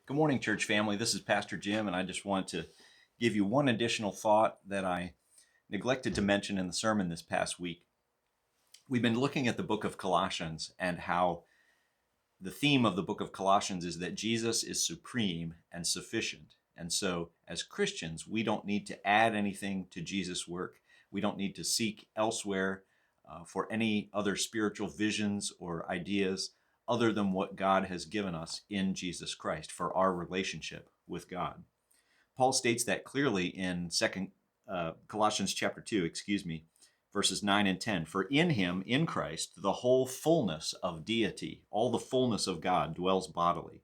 Good morning, church family. This is Pastor Jim, and I just want to give you one additional thought that I neglected to mention in the sermon this past week. We've been looking at the book of Colossians and how the theme of the book of Colossians is that Jesus is supreme and sufficient. And so, as Christians, we don't need to add anything to Jesus' work. We don't need to seek elsewhere for any other spiritual visions or ideas other than what God has given us in Jesus Christ for our relationship with God. Paul states that clearly in Colossians chapter 2, verses 9 and 10. For in him, in Christ, the whole fullness of deity, all the fullness of God dwells bodily.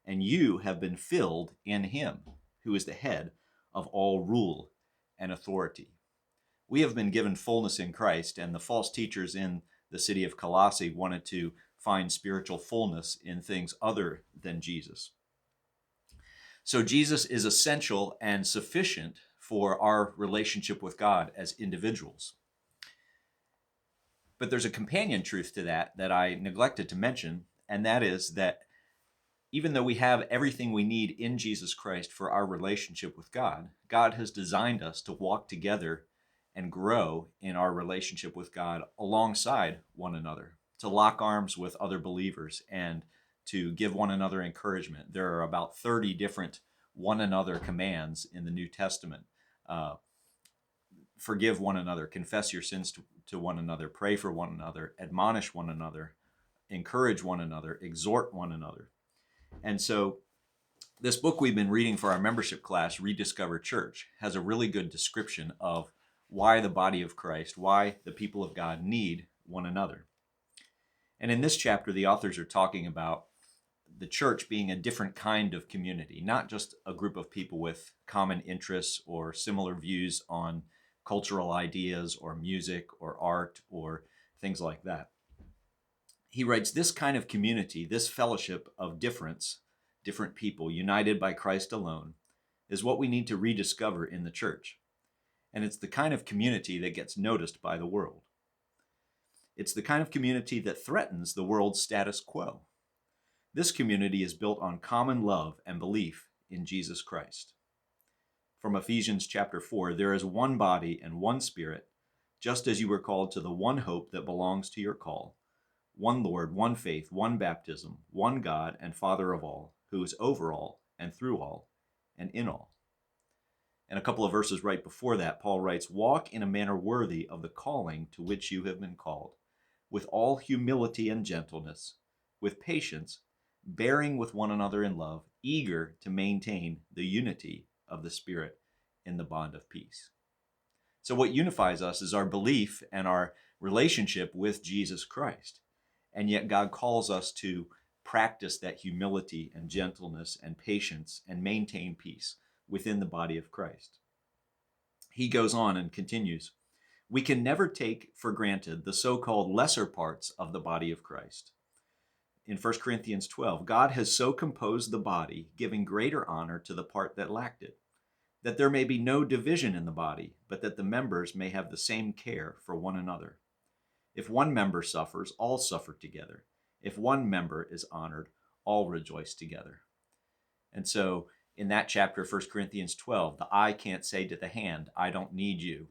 And you have been filled in him, who is the head of all rule and authority. We have been given fullness in Christ, and the false teachers in the city of Colossae wanted to find spiritual fullness in things other than Jesus. So Jesus is essential and sufficient for our relationship with God as individuals. But there's a companion truth to that I neglected to mention, and that is that even though we have everything we need in Jesus Christ for our relationship with God, God has designed us to walk together and grow in our relationship with God alongside one another, to lock arms with other believers and to give one another encouragement. There are about 30 different one another commands in the New Testament. Forgive one another, confess your sins to one another, pray for one another, admonish one another, encourage one another, exhort one another. And so this book we've been reading for our membership class, Rediscover Church, has a really good description of why the body of Christ, why the people of God need one another. And in this chapter, the authors are talking about the church being a different kind of community, not just a group of people with common interests or similar views on cultural ideas or music or art or things like that. He writes, this kind of community, this fellowship of different people united by Christ alone, is what we need to rediscover in the church. And it's the kind of community that gets noticed by the world. It's the kind of community that threatens the world's status quo. This community is built on common love and belief in Jesus Christ. From Ephesians chapter 4, there is one body and one spirit, just as you were called to the one hope that belongs to your call. One Lord, one faith, one baptism, one God and Father of all, who is over all and through all and in all. And a couple of verses right before that, Paul writes, walk in a manner worthy of the calling to which you have been called, with all humility and gentleness, with patience, bearing with one another in love, eager to maintain the unity of the Spirit in the bond of peace. So what unifies us is our belief and our relationship with Jesus Christ. And yet God calls us to practice that humility and gentleness and patience and maintain peace within the body of Christ. He goes on and continues, we can never take for granted the so-called lesser parts of the body of Christ. In 1 Corinthians 12, God has so composed the body, giving greater honor to the part that lacked it, that there may be no division in the body, but that the members may have the same care for one another. If one member suffers, all suffer together. If one member is honored, all rejoice together. And so in that chapter, 1 Corinthians 12, the eye can't say to the hand, I don't need you.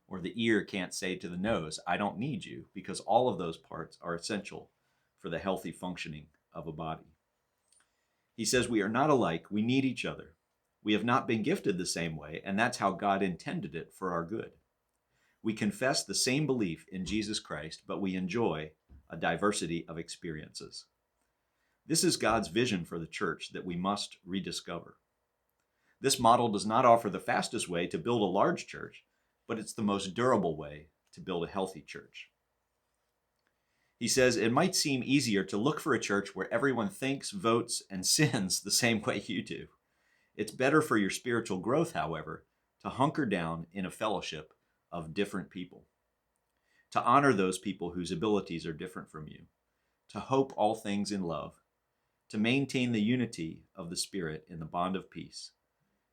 Or the ear can't say to the nose, I don't need you, because all of those parts are essential for the healthy functioning of a body. He says we are not alike, we need each other. We have not been gifted the same way, and that's how God intended it for our good. We confess the same belief in Jesus Christ, but we enjoy a diversity of experiences. This is God's vision for the church that we must rediscover. This model does not offer the fastest way to build a large church, but it's the most durable way to build a healthy church. He says it might seem easier to look for a church where everyone thinks, votes, and sins the same way you do. It's better for your spiritual growth, however, to hunker down in a fellowship of different people, to honor those people whose abilities are different from you, to hope all things in love, to maintain the unity of the Spirit in the bond of peace,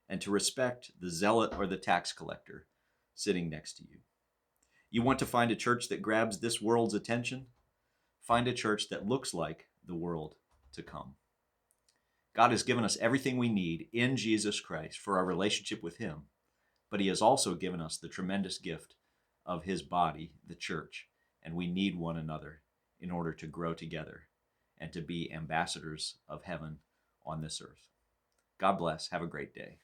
and to respect the zealot or the tax collector sitting next to you. You want to find a church that grabs this world's attention? Find a church that looks like the world to come. God has given us everything we need in Jesus Christ for our relationship with him, but he has also given us the tremendous gift of his body, the church, and we need one another in order to grow together and to be ambassadors of heaven on this earth. God bless. Have a great day.